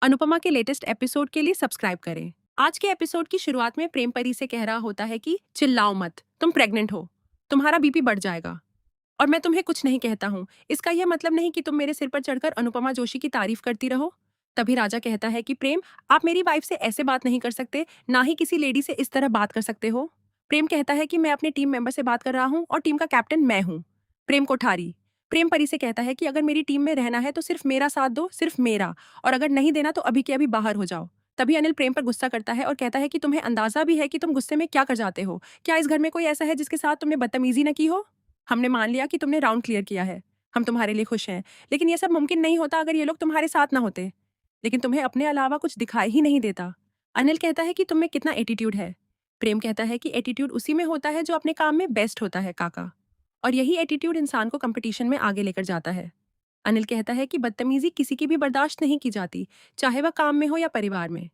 अनुपमा के latest episode के लिए सब्सक्राइब करें। आज के एपिसोड की शुरुआत में प्रेम परी से कह रहा होता है कि चिल्लाओ मत, तुम प्रेग्नेंट हो, तुम्हारा बीपी बढ़ जाएगा और मैं तुम्हें कुछ नहीं कहता हूँ। इसका यह मतलब नहीं कि तुम मेरे सिर पर चढ़कर अनुपमा जोशी की तारीफ करती रहो। तभी राजा कहता है कि प्रेम, आप मेरी वाइफ से ऐसे बात नहीं कर सकते, ना ही किसी लेडी से इस तरह बात कर सकते हो। प्रेम कहता है कि मैं अपने टीम मेंबर से बात कर रहा हूँ और टीम का कैप्टन मैं हूँ। प्रेम कोठारी प्रेम परी से कहता है कि अगर मेरी टीम में रहना है तो सिर्फ मेरा साथ दो, सिर्फ मेरा, और अगर नहीं देना तो अभी के अभी बाहर हो जाओ। तभी अनिल प्रेम पर गुस्सा करता है और कहता है कि तुम्हें अंदाजा भी है कि तुम गुस्से में क्या कर जाते हो। क्या इस घर में कोई ऐसा है जिसके साथ तुमने बदतमीजी न की हो? हमने मान लिया कि तुमने राउंड क्लियर किया है, हम तुम्हारे लिए खुश हैं, लेकिन यह सब मुमकिन नहीं होता अगर ये लोग तुम्हारे साथ ना होते। लेकिन तुम्हें अपने अलावा कुछ दिखाई ही नहीं देता। अनिल कहता है कि तुम में कितना एटीट्यूड है। प्रेम कहता है कि एटीट्यूड उसी में होता है जो अपने काम में बेस्ट होता है काका, और यही एटीट्यूड इंसान को कंपटीशन में आगे लेकर जाता है। अनिल कहता है कि बदतमीजी किसी की भी बर्दाश्त नहीं की जाती, चाहे वह काम में हो या परिवार में।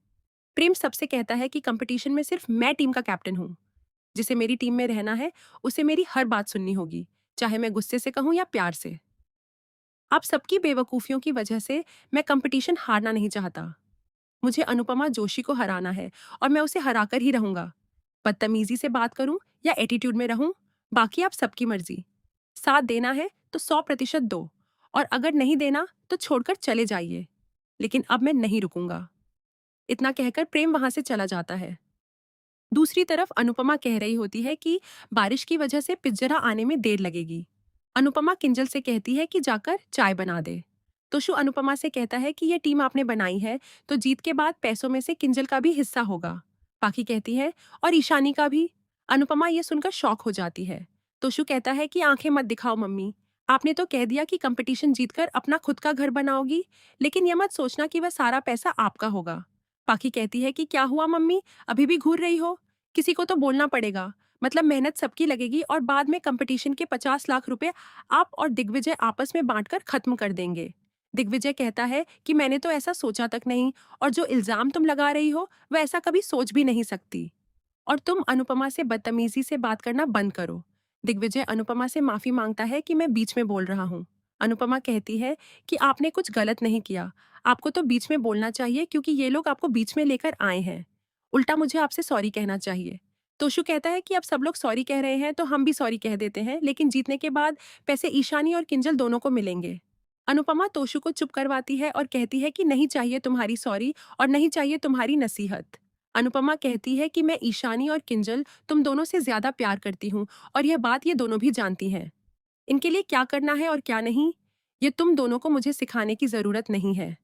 प्रेम सबसे कहता है कि कंपटीशन में सिर्फ मैं टीम का कैप्टन हूँ। जिसे मेरी टीम में रहना है उसे मेरी हर बात सुननी होगी, चाहे मैं गुस्से से कहूँ या प्यार से। आप सबकी बेवकूफ़ियों की वजह से मैं कंपटीशन हारना नहीं चाहता। मुझे अनुपमा जोशी को हराना है और मैं उसे हराकर ही रहूंगा। बदतमीजी से बात करूं या एटीट्यूड में रहूं, बाकी आप सबकी मर्जी। साथ देना है तो 100% दो, और अगर नहीं देना तो छोड़कर चले जाइए। लेकिन अब मैं नहीं रुकूंगा। इतना कहकर प्रेम वहां से चला जाता है। दूसरी तरफ अनुपमा कह रही होती है कि बारिश की वजह से पिज्जरा आने में देर लगेगी। अनुपमा किंजल से कहती है कि जाकर चाय बना दे। तोशु अनुपमा से कहता है कि यह टीम आपने बनाई है तो जीत के बाद पैसों में से किंजल का भी हिस्सा होगा। पाखी कहती है और ईशानी का भी। अनुपमा ये सुनकर शॉक हो जाती है। तोशु कहता है कि आंखें मत दिखाओ मम्मी, आपने तो कह दिया कि कंपटीशन जीतकर अपना खुद का घर बनाओगी, लेकिन यह मत सोचना कि वह सारा पैसा आपका होगा। पाखी कहती है कि क्या हुआ मम्मी, अभी भी घूर रही हो? किसी को तो बोलना पड़ेगा, मतलब मेहनत सबकी लगेगी और बाद में कंपटीशन के 50 लाख रुपए आप और दिग्विजय आपस में बांटकर खत्म कर देंगे। दिग्विजय कहता है कि मैंने तो ऐसा सोचा तक नहीं, और जो इल्जाम तुम लगा रही हो वह ऐसा कभी सोच भी नहीं सकती। और तुम अनुपमा से बदतमीजी से बात करना बंद करो। दिग्विजय अनुपमा से माफी मांगता है कि मैं बीच में बोल रहा हूँ। अनुपमा कहती है कि आपने कुछ गलत नहीं किया, आपको तो बीच में बोलना चाहिए क्योंकि ये लोग आपको बीच में लेकर आए हैं। उल्टा मुझे आपसे सॉरी कहना चाहिए। तोशु कहता है कि अब सब लोग सॉरी कह रहे हैं तो हम भी सॉरी कह देते हैं, लेकिन जीतने के बाद पैसे ईशानी और किंजल दोनों को मिलेंगे। अनुपमा तोशु को चुप करवाती है और कहती है कि नहीं चाहिए तुम्हारी सॉरी और नहीं चाहिए तुम्हारी नसीहत। अनुपमा कहती है कि मैं ईशानी और किंजल तुम दोनों से ज्यादा प्यार करती हूँ, और यह बात ये दोनों भी जानती हैं। इनके लिए क्या करना है और क्या नहीं, ये तुम दोनों को मुझे सिखाने की जरूरत नहीं है।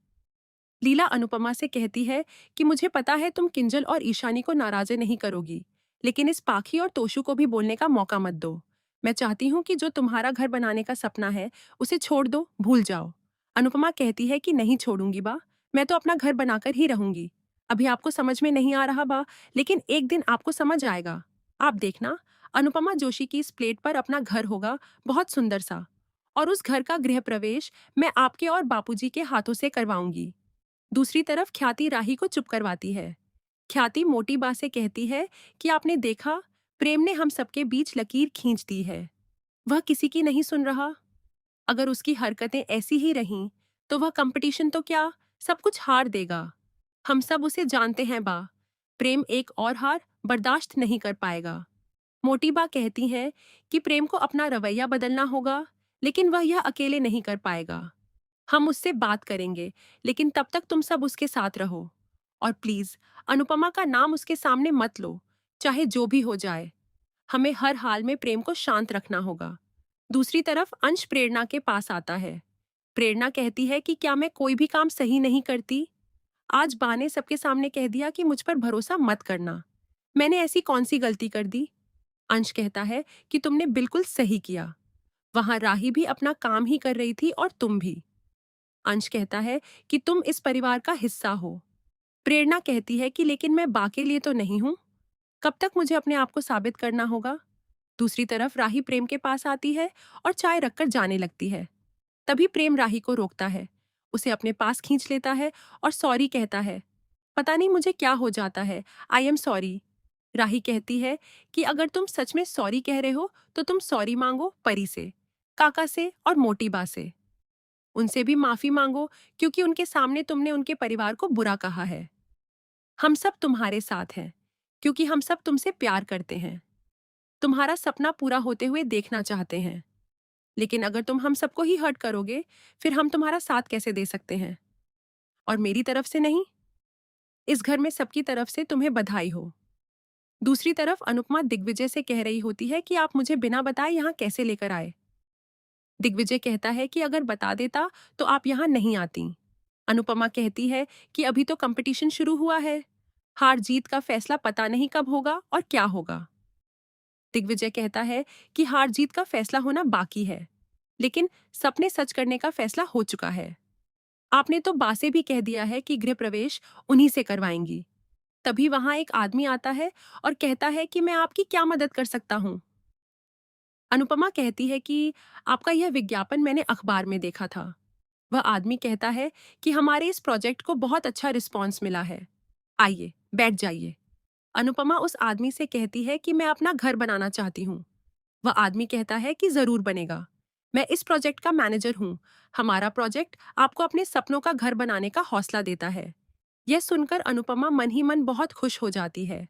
लीला अनुपमा से कहती है कि मुझे पता है तुम किंजल और ईशानी को नाराजे नहीं करोगी, लेकिन इस पाखी और तोशु को भी बोलने का मौका मत दो। मैं चाहती हूँ कि जो तुम्हारा घर बनाने का सपना है उसे छोड़ दो, भूल जाओ। अनुपमा कहती है कि नहीं छोड़ूंगी बा, मैं तो अपना घर बनाकर ही रहूंगी। अभी आपको समझ में नहीं आ रहा बा, लेकिन एक दिन आपको समझ आएगा। आप देखना, अनुपमा जोशी की इस प्लेट पर अपना घर होगा, बहुत सुंदर सा, और उस घर का गृह प्रवेश मैं आपके और बापूजी के हाथों से करवाऊंगी। दूसरी तरफ ख्याति राही को चुप करवाती है। ख्याति मोटी बा से कहती है कि आपने देखा, प्रेम ने हम सबके बीच लकीर खींच दी है। वह किसी की नहीं सुन रहा। अगर उसकी हरकतें ऐसी ही रहीं तो वह कंपटीशन तो क्या, सब कुछ हार देगा। हम सब उसे जानते हैं बा। प्रेम एक और हार बर्दाश्त नहीं कर पाएगा। मोटी बा कहती है कि प्रेम को अपना रवैया बदलना होगा, लेकिन वह यह अकेले नहीं कर पाएगा। हम उससे बात करेंगे, लेकिन तब तक तुम सब उसके साथ रहो। और प्लीज अनुपमा का नाम उसके सामने मत लो, चाहे जो भी हो जाए। हमें हर हाल में प्रेम को शांत रखना होगा। दूसरी तरफ अंश प्रेरणा के पास आता है। प्रेरणा कहती है कि क्या मैं कोई भी काम सही नहीं करती? आज बा ने सबके सामने कह दिया कि मुझ पर भरोसा मत करना। मैंने ऐसी कौन सी गलती कर दी? अंश कहता है कि तुमने बिल्कुल सही किया। वहां राही भी अपना काम ही कर रही थी और तुम भी। अंश कहता है कि तुम इस परिवार का हिस्सा हो। प्रेरणा कहती है कि लेकिन मैं बा के लिए तो नहीं हूं। कब तक मुझे अपने आप को साबित करना होगा? दूसरी तरफ राही प्रेम के पास आती है और चाय रखकर जाने लगती है। तभी प्रेम राही को रोकता है, उसे अपने पास खींच लेता है और सॉरी कहता है। पता नहीं मुझे क्या हो जाता है, आई एम सॉरी। राही कहती है कि अगर तुम सच में सॉरी कह रहे हो तो तुम सॉरी मांगो परी से, काका से और मोटी बा से। उनसे भी माफी मांगो, क्योंकि उनके सामने तुमने उनके परिवार को बुरा कहा है। हम सब तुम्हारे साथ हैं, क्योंकि हम सब तुमसे प्यार करते हैं, तुम्हारा सपना पूरा होते हुए देखना चाहते हैं। लेकिन अगर तुम हम सबको ही हर्ट करोगे, फिर हम तुम्हारा साथ कैसे दे सकते हैं? और मेरी तरफ से नहीं, इस घर में सबकी तरफ से तुम्हें बधाई हो। दूसरी तरफ अनुपमा दिग्विजय से कह रही होती है कि आप मुझे बिना बताए यहाँ कैसे लेकर आए। दिग्विजय कहता है कि अगर बता देता तो आप यहाँ नहीं आती। अनुपमा कहती है कि अभी तो कंपटीशन शुरू हुआ है, हार जीत का फैसला पता नहीं कब होगा और क्या होगा। दिग्विजय कहता है कि हार जीत का फैसला होना बाकी है, लेकिन सपने सच करने का फैसला हो चुका है। आपने तो बासे भी कह दिया है कि गृह प्रवेश उन्हीं से करवाएंगी। तभी वहां एक आदमी आता है और कहता है कि मैं आपकी क्या मदद कर सकता हूँ। अनुपमा कहती है कि आपका यह विज्ञापन मैंने अखबार में देखा था। वह आदमी कहता है कि हमारे इस प्रोजेक्ट को बहुत अच्छा रिस्पॉन्स मिला है, आइए बैठ जाइए। अनुपमा उस आदमी से कहती है कि मैं अपना घर बनाना चाहती हूँ। वह आदमी कहता है कि जरूर बनेगा, मैं इस प्रोजेक्ट का मैनेजर हूँ। हमारा प्रोजेक्ट आपको अपने सपनों का घर बनाने का हौसला देता है। यह सुनकर अनुपमा मन ही मन बहुत खुश हो जाती है।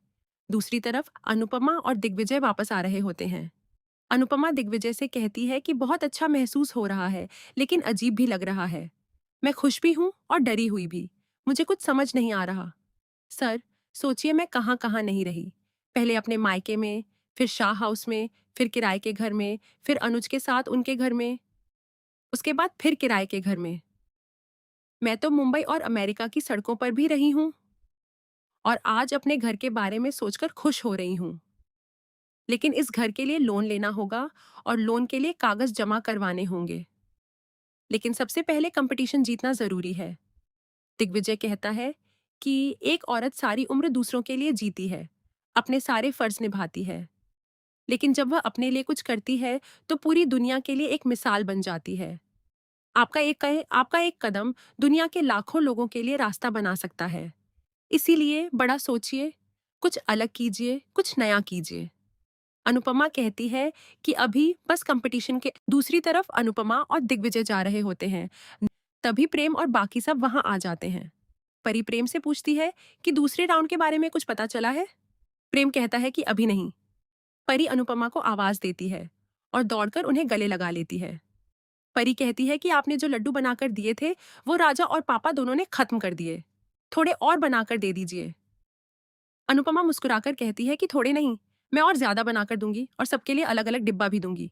दूसरी तरफ अनुपमा और दिग्विजय वापस आ रहे होते हैं। अनुपमा दिग्विजय से कहती है कि बहुत अच्छा महसूस हो रहा है, लेकिन अजीब भी लग रहा है। मैं खुश भी हूँ और डरी हुई भी। मुझे कुछ समझ नहीं आ रहा। सर, सोचिए मैं कहाँ कहाँ नहीं रही। पहले अपने मायके में, फिर शाह हाउस में, फिर किराए के घर में, फिर अनुज के साथ उनके घर में, उसके बाद फिर किराए के घर में। मैं तो मुंबई और अमेरिका की सड़कों पर भी रही हूँ और आज अपने घर के बारे में सोचकर खुश हो रही हूँ। लेकिन इस घर के लिए लोन लेना होगा और लोन के लिए कागज जमा करवाने होंगे। लेकिन सबसे पहले कंपटीशन जीतना जरूरी है। दिग्विजय कहता है कि एक औरत सारी उम्र दूसरों के लिए जीती है, अपने सारे फर्ज निभाती है, लेकिन जब वह अपने लिए कुछ करती है तो पूरी दुनिया के लिए एक मिसाल बन जाती है। आपका एक कदम दुनिया के लाखों लोगों के लिए रास्ता बना सकता है। इसीलिए बड़ा सोचिए, कुछ अलग कीजिए, कुछ नया कीजिए। अनुपमा कहती है कि अभी बस कंपटीशन के दूसरी तरफ अनुपमा और दिग्विजय जा रहे होते हैं। तभी प्रेम और बाकी सब वहां आ जाते हैं। परी प्रेम से पूछती है कि दूसरे राउंड के बारे में कुछ पता चला है? प्रेम कहता है कि अभी नहीं। परी अनुपमा को आवाज देती है और दौड़कर उन्हें गले लगा लेती है। परी कहती है कि आपने जो लड्डू बनाकर दिए थे वो राजा और पापा दोनों ने खत्म कर दिए, थोड़े और बनाकर दे दीजिए। अनुपमा मुस्कुराकर कहती है कि थोड़े नहीं, मैं और ज्यादा बनाकर दूंगी और सबके लिए अलग अलग डिब्बा भी दूंगी।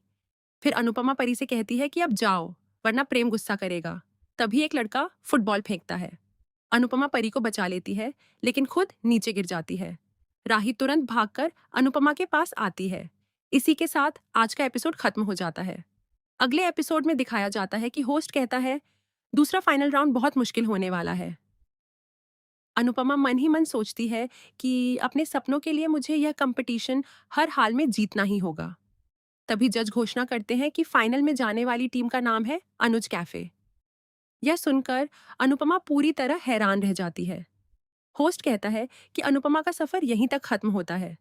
फिर अनुपमा परी से कहती है कि अब जाओ, वरना प्रेम गुस्सा करेगा। तभी एक लड़का फुटबॉल फेंकता है। अनुपमा परी को बचा लेती है, लेकिन खुद नीचे गिर जाती है। राही तुरंत भागकर अनुपमा के पास आती है। इसी के साथ आज का एपिसोड खत्म हो जाता है। अगले एपिसोड में दिखाया जाता है कि होस्ट कहता है दूसरा फाइनल राउंड बहुत मुश्किल होने वाला है। अनुपमा मन ही मन सोचती है कि अपने सपनों के लिए मुझे यह कंपटीशन हर हाल में जीतना ही होगा। तभी जज घोषणा करते हैं कि फाइनल में जाने वाली टीम का नाम है अनुज कैफे। यह सुनकर अनुपमा पूरी तरह हैरान रह जाती है। होस्ट कहता है कि अनुपमा का सफर यहीं तक खत्म होता है।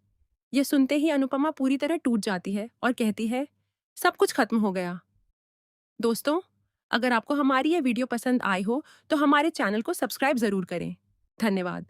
यह सुनते ही अनुपमा पूरी तरह टूट जाती है और कहती है सब कुछ खत्म हो गया। दोस्तों, अगर आपको हमारी यह वीडियो पसंद आई हो तो हमारे चैनल को सब्सक्राइब जरूर करें। धन्यवाद।